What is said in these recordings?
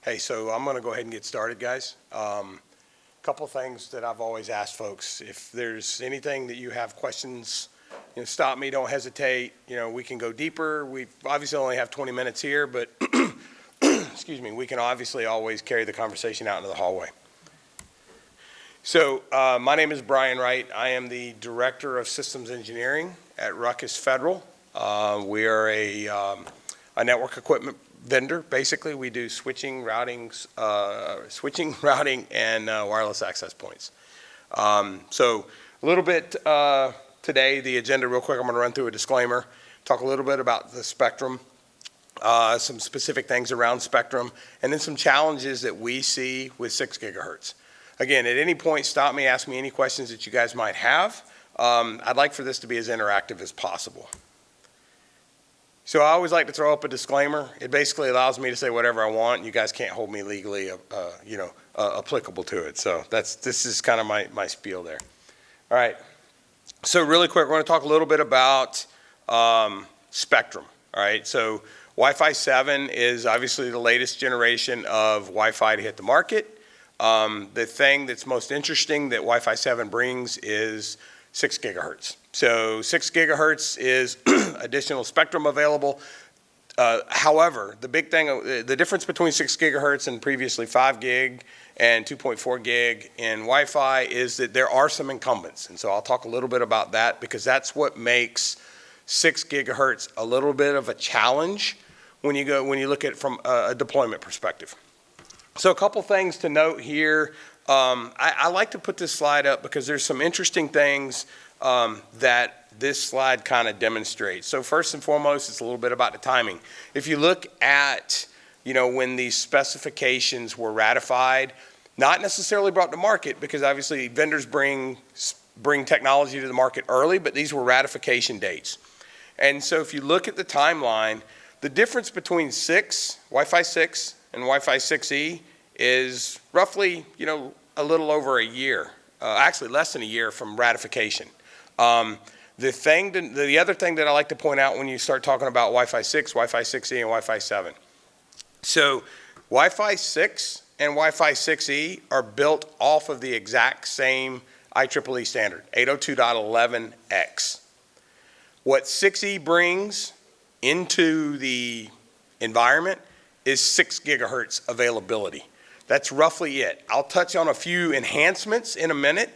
Hey, so I'm going to go ahead and get started, guys. Couple things that I've always asked folks. If there's anything that you have questions, stop me, don't hesitate. We can go deeper. We obviously only have 20 minutes here, but excuse me, we can obviously always carry the conversation out into the hallway. So my name is Brian Wright. I am the Director of Systems Engineering at Ruckus Federal. We are a network equipment vendor. Basically, we do switching, routing, and wireless access points. So a little bit today, the agenda real quick, I'm going to run through a disclaimer, talk a little bit about the spectrum, some specific things around spectrum, and then some challenges that we see with 6 gigahertz. Again, at any point, stop me, ask me any questions that you guys might have. I'd like for this to be as interactive as possible. So I always like to throw up a disclaimer. It basically allows me to say whatever I want. You guys can't hold me legally, applicable to it. So this is kind of my spiel there. All right. So really quick, we're going to talk a little bit about spectrum. All right. So Wi-Fi 7 is obviously the latest generation of Wi-Fi to hit the market. The thing that's most interesting that Wi-Fi 7 brings is 6 gigahertz. So 6 gigahertz is additional spectrum available. However, the big thing, the difference between 6 gigahertz and previously 5 gig and 2.4 gig in Wi-Fi is that there are some incumbents. And so I'll talk a little bit about that because that's what makes 6 gigahertz a little bit of a challenge when you look at it from a deployment perspective. So a couple things to note here. I like to put this slide up because there's some interesting things that this slide kind of demonstrates. So first and foremost, it's a little bit about the timing. If you look at, when these specifications were ratified, not necessarily brought to market because obviously vendors bring technology to the market early, but these were ratification dates. And so if you look at the timeline, the difference between Wi-Fi 6 and Wi-Fi 6E is roughly, a little over a year, actually less than a year from ratification. The other thing that I like to point out when you start talking about Wi-Fi 6, Wi-Fi 6E, and Wi-Fi 7. So Wi-Fi 6 and Wi-Fi 6E are built off of the exact same IEEE standard, 802.11x. What 6E brings into the environment is 6 gigahertz availability. That's roughly it. I'll touch on a few enhancements in a minute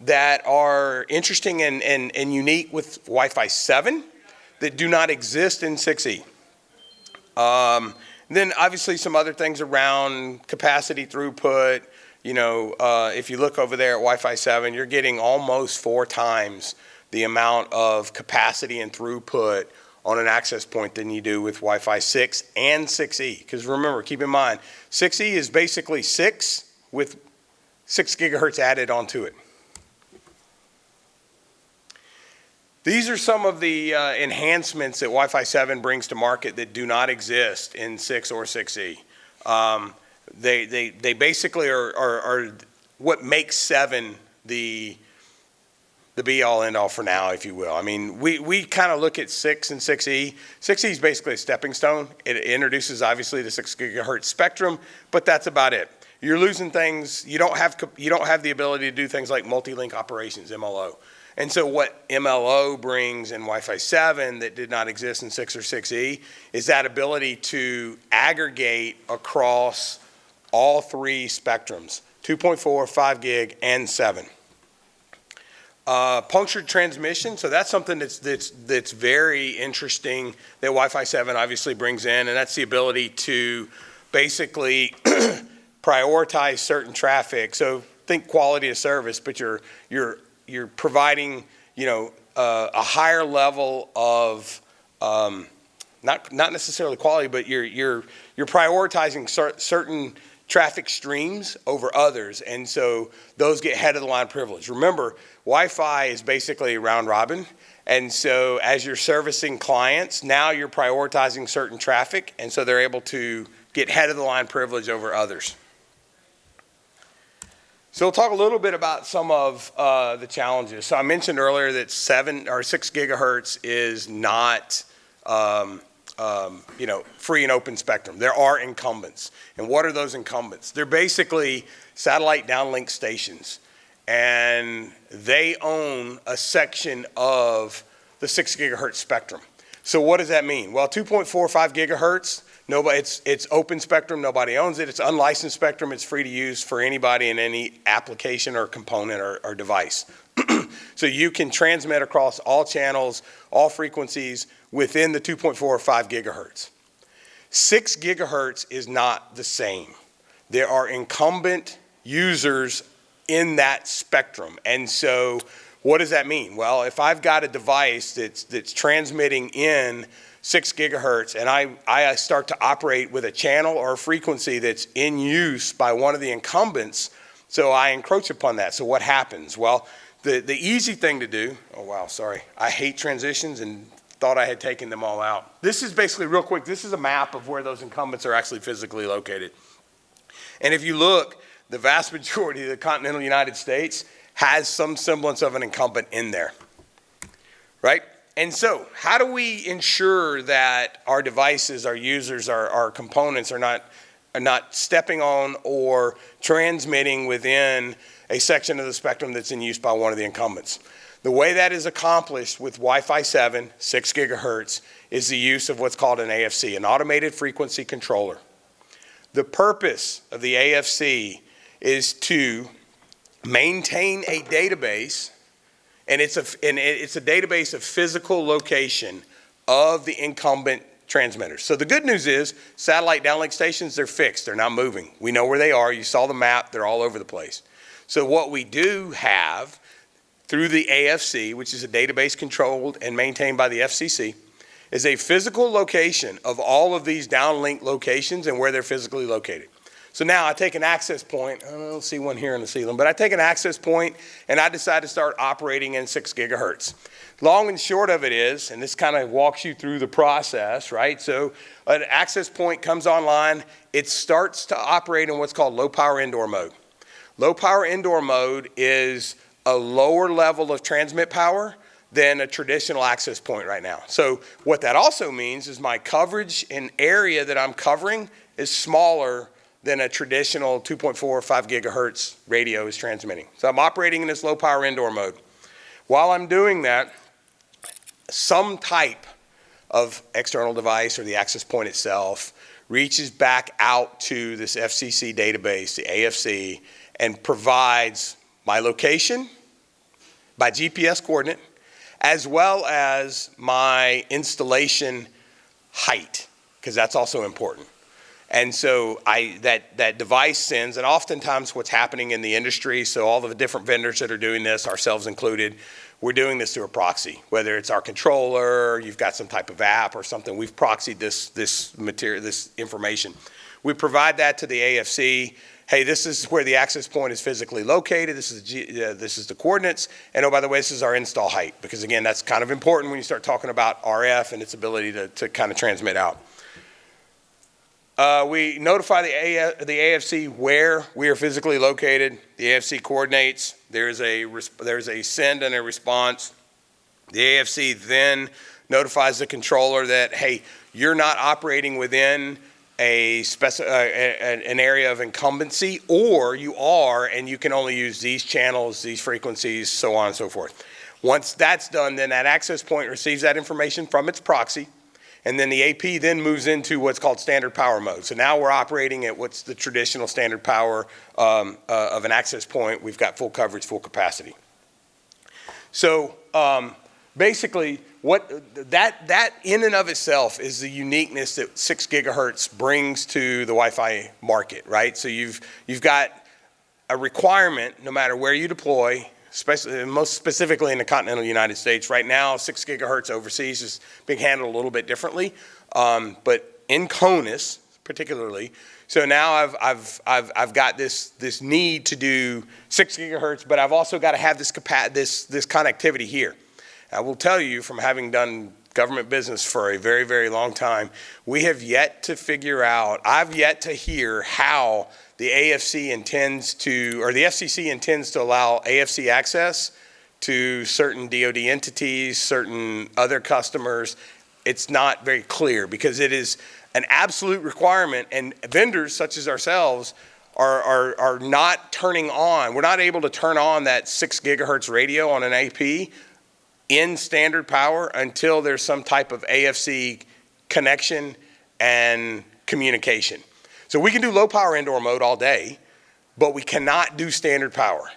that are interesting and unique with Wi-Fi 7 that do not exist in 6E. Then obviously some other things around capacity throughput. If you look over there at Wi-Fi 7, you're getting almost 4 times the amount of capacity and throughput on an access point than you do with Wi-Fi 6 and 6E. Because remember, keep in mind, 6E is basically 6 with 6 gigahertz added onto it. These are some of the enhancements that Wi-Fi 7 brings to market that do not exist in 6 or 6E. They basically are what makes 7 the be-all, end-all for now, if you will. I mean, we kind of look at 6 and 6E. 6E is basically a stepping stone. It introduces, obviously, the 6 gigahertz spectrum, but that's about it. You're losing things. You don't have the ability to do things like multi-link operations, MLO. And so what MLO brings in Wi-Fi 7 that did not exist in 6 or 6E is that ability to aggregate across all 3 spectrums, 2.4, 5 gig, and 7. Punctured transmission, so that's something that's very interesting that Wi-Fi 7 obviously brings in, and that's the ability to basically prioritize certain traffic. So think quality of service, but you're providing a higher level of not necessarily quality, but you're prioritizing certain traffic streams over others, and so those get head of the line privilege. Remember, Wi-Fi is basically round robin, and so as you're servicing clients, now you're prioritizing certain traffic, and so they're able to get head of the line privilege over others. So we'll talk a little bit about some of the challenges. So I mentioned earlier that 6 gigahertz is not free and open spectrum. There are incumbents. And what are those incumbents? They're basically satellite downlink stations. And they own a section of the 6 gigahertz spectrum. So what does that mean? Well, 2.45 gigahertz, it's open spectrum, nobody owns it. It's unlicensed spectrum, it's free to use for anybody in any application or component or device. So you can transmit across all channels, all frequencies within the 2.45 gigahertz. 6 gigahertz is not the same. There are incumbent users in that spectrum. And so what does that mean? Well, if I've got a device that's transmitting in 6 gigahertz and I start to operate with a channel or a frequency that's in use by one of the incumbents, so I encroach upon that. So what happens? Well, the easy thing to do, oh wow, sorry, I hate transitions and thought I had taken them all out. This is basically, real quick, this is a map of where those incumbents are actually physically located. And if you look, the vast majority of the continental United States has some semblance of an incumbent in there, right? And so how do we ensure that our devices, our users, our components are not stepping on or transmitting within a section of the spectrum that's in use by one of the incumbents? The way that is accomplished with Wi-Fi 7, 6 gigahertz, is the use of what's called an AFC, an automated frequency controller. The purpose of the AFC is to maintain a database, and it's a database of physical location of the incumbent transmitters. So the good news is satellite downlink stations, they're fixed, they're not moving. We know where they are, you saw the map, they're all over the place. So what we do have through the AFC, which is a database controlled and maintained by the FCC, is a physical location of all of these downlink locations and where they're physically located. So now I take an access point, I don't see one here in the ceiling, but I take an access point and I decide to start operating in 6 gigahertz. Long and short of it is, and this kind of walks you through the process, right? So an access point comes online, it starts to operate in what's called low power indoor mode. Low power indoor mode is a lower level of transmit power than a traditional access point right now. So what that also means is my coverage and area that I'm covering is smaller than a traditional 2.4 or 5 gigahertz radio is transmitting. So I'm operating in this low power indoor mode. While I'm doing that, some type of external device or the access point itself reaches back out to this FCC database, the AFC, and provides my location, my GPS coordinate, as well as my installation height, because that's also important. And so that device sends, and oftentimes what's happening in the industry, so all of the different vendors that are doing this, ourselves included, we're doing this through a proxy. Whether it's our controller, you've got some type of app or something, we've proxied this material, this information. We provide that to the AFC. Hey, this is where the access point is physically located. This is the coordinates. And oh, by the way, this is our install height, because again, that's kind of important when you start talking about RF and its ability to kind of transmit out. We notify the AFC where we are physically located. The AFC coordinates. There's a send and a response. The AFC then notifies the controller that, hey, you're not operating within an area of incumbency, or you are, and you can only use these channels, these frequencies, so on and so forth. Once that's done, then that access point receives that information from its proxy, and then the AP then moves into what's called standard power mode. So now we're operating at what's the traditional standard power of an access point. We've got full coverage, full capacity. So basically, that in and of itself is the uniqueness that 6 gigahertz brings to the Wi-Fi market, right? So you've got a requirement, no matter where you deploy, especially most specifically in the continental United States. Right now, 6 gigahertz overseas is being handled a little bit differently, but in CONUS particularly. So now I've got this need to do 6 gigahertz, but I've also got to have this connectivity here. I will tell you, from having done government business for a very, very long time, we have yet to figure out, I've yet to hear how the AFC intends to, or the FCC intends to allow AFC access to certain DoD entities, certain other customers. it's not very clear because it is an absolute requirement, and vendors such as ourselves are not turning on. We're not able to turn on that 6 gigahertz radio on an AP in standard power until there's some type of AFC connection and communication. So we can do low power indoor mode all day, but we cannot do standard power.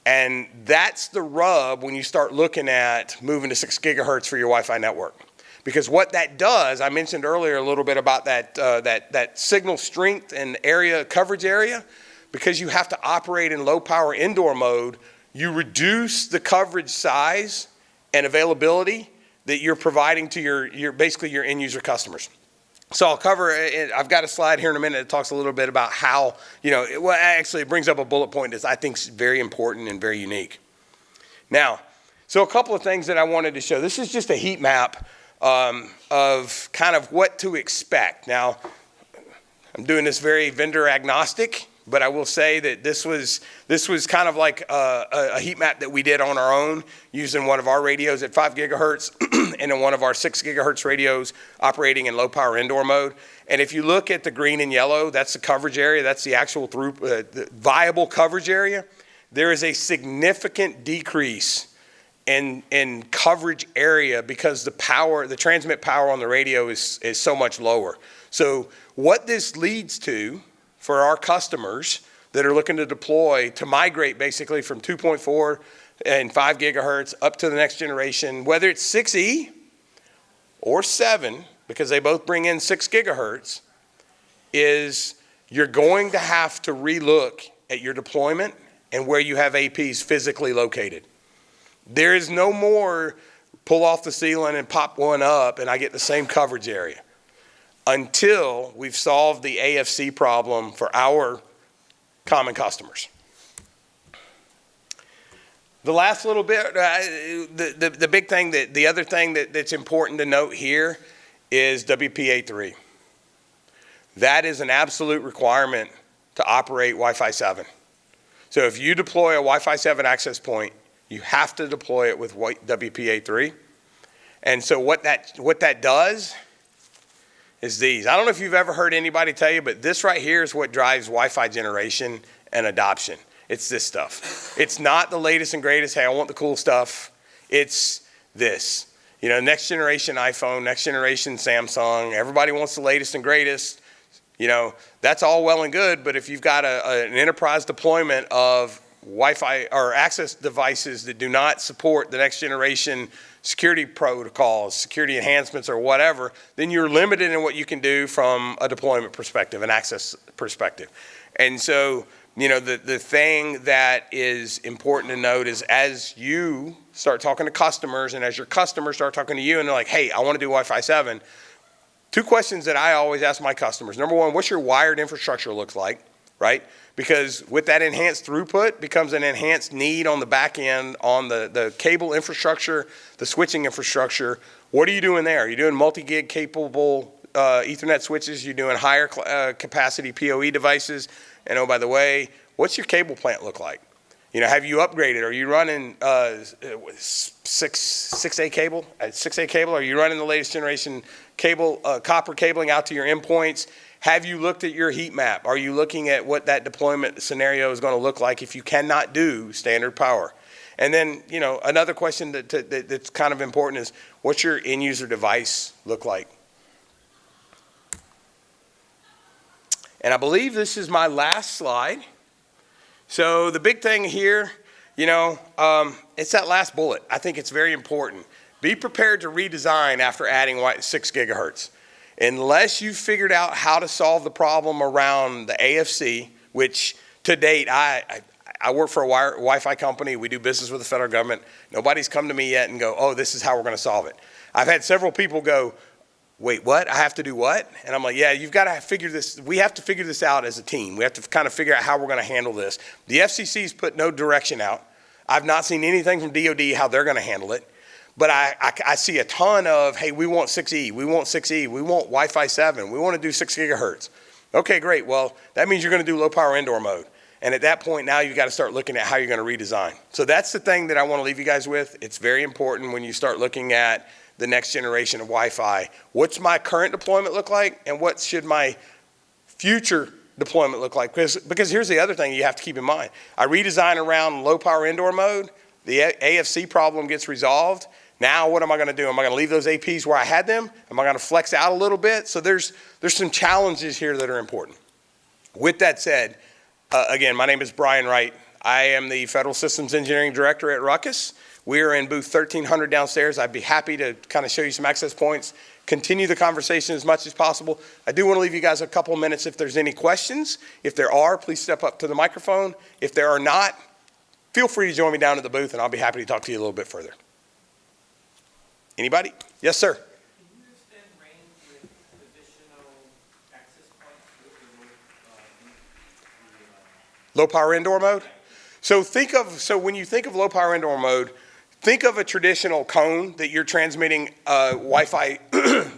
And that's the rub when you start looking at moving to 6 gigahertz for your Wi-Fi network. Because what that does, I mentioned earlier a little bit about that signal strength and coverage area. Because you have to operate in low power indoor mode, you reduce the coverage size and availability that you're providing to your basically your end user customers. So I'll cover it. I've got a slide here in a minute that talks a little bit about how, it brings up a bullet point that I think is very important and very unique. Now, so a couple of things that I wanted to show. This is just a heat map of kind of what to expect. Now, I'm doing this very vendor agnostic, but I will say that this was kind of like a heat map that we did on our own using one of our radios at 5 gigahertz and in one of our 6 gigahertz radios operating in low power indoor mode. And if you look at the green and yellow, that's the coverage area. That's the actual the viable coverage area. There is a significant decrease in coverage area because the transmit power on the radio is so much lower. So what this leads to for our customers that are looking to deploy, to migrate basically from 2.4 and 5 gigahertz up to the next generation, whether it's 6E or 7, because they both bring in 6 gigahertz, is you're going to have to relook at your deployment and where you have APs physically located. There is no more pull off the ceiling and pop one up and I get the same coverage area until we've solved the AFC problem for our common customers. The last little bit, the big thing, the other thing that's important to note here is WPA3. That is an absolute requirement to operate Wi-Fi 7. So if you deploy a Wi-Fi 7 access point, you have to deploy it with WPA3. And so what that does is these. I don't know if you've ever heard anybody tell you, but this right here is what drives Wi-Fi generation and adoption. It's this stuff. It's not the latest and greatest, hey, I want the cool stuff. It's this. Next generation iPhone, next generation Samsung, everybody wants the latest and greatest. That's all well and good, but if you've got an enterprise deployment of Wi-Fi or access devices that do not support the next generation security protocols, security enhancements or whatever, then you're limited in what you can do from a deployment perspective, an access perspective. And so, the thing that is important to note is as you start talking to customers and as your customers start talking to you and they're like, hey, I want to do Wi-Fi 7, 2 questions that I always ask my customers. Number one, what's your wired infrastructure look like, right? Because with that enhanced throughput becomes an enhanced need on the back end on the cable infrastructure, the switching infrastructure. What are you doing there? Are you doing multi-gig capable Ethernet switches? You're doing higher capacity PoE devices? And oh, by the way, what's your cable plant look like? Have you upgraded? Are you running 6A cable? 6A cable? Are you running the latest generation cable, copper cabling out to your endpoints? Have you looked at your heat map? Are you looking at what that deployment scenario is going to look like if you cannot do standard power? And then, another question that's kind of important is, what's your end user device look like? And I believe this is my last slide. So the big thing here, it's that last bullet. I think it's very important. Be prepared to redesign after adding 6 gigahertz. Unless you've figured out how to solve the problem around the AFC, which to date, I work for a Wi-Fi company. We do business with the federal government. Nobody's come to me yet and go, oh, this is how we're going to solve it. I've had several people go, wait, what? I have to do what? And I'm like, yeah, you've got to figure this. We have to figure this out as a team. We have to kind of figure out how we're going to handle this. The FCC's put no direction out. I've not seen anything from DOD how they're going to handle it. But I see a ton of, hey, we want 6E, we want 6E, we want Wi-Fi 7, we want to do 6 gigahertz. Okay, great. Well, that means you're going to do low power indoor mode. And at that point, now you've got to start looking at how you're going to redesign. So that's the thing that I want to leave you guys with. It's very important when you start looking at the next generation of Wi-Fi. What's my current deployment look like, and what should my future deployment look like? Because here's the other thing you have to keep in mind. I redesign around low power indoor mode, the AFC problem gets resolved. Now what am I going to do? Am I going to leave those APs where I had them? Am I going to flex out a little bit? So there's some challenges here that are important. With that said, again, my name is Brian Wright. I am the Federal Systems Engineering Director at Ruckus. We are in booth 1300 downstairs. I'd be happy to kind of show you some access points, continue the conversation as much as possible. I do want to leave you guys a couple of minutes if there's any questions. If there are, please step up to the microphone. If there are not, feel free to join me down at the booth and I'll be happy to talk to you a little bit further. Anybody? Yes, sir. Can you extend range with additional access points with the Low power indoor mode? So when you think of low power indoor mode, think of a traditional cone that you're transmitting Wi-Fi,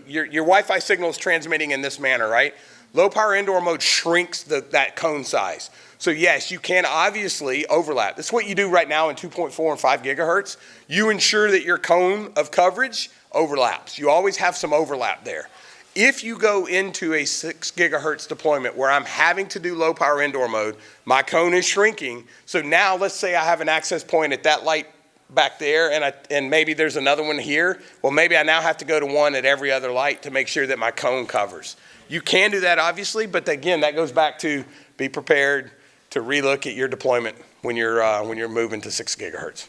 your Wi-Fi signal is transmitting in this manner, right? Low power indoor mode shrinks that cone size. So yes, you can obviously overlap. That's what you do right now in 2.4 and 5 gigahertz. You ensure that your cone of coverage overlaps. You always have some overlap there. If you go into a 6 gigahertz deployment where I'm having to do low power indoor mode, my cone is shrinking. So now let's say I have an access point at that light back there and maybe there's another one here. Well, maybe I now have to go to one at every other light to make sure that my cone covers. You can do that obviously, but again, that goes back to be prepared to relook at your deployment when you're moving to 6 gigahertz.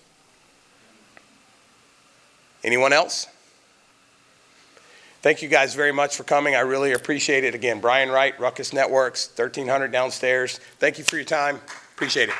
Anyone else? Thank you guys very much for coming. I really appreciate it. Again, Brian Wright, Ruckus Networks, 1300 downstairs. Thank you for your time. Appreciate it.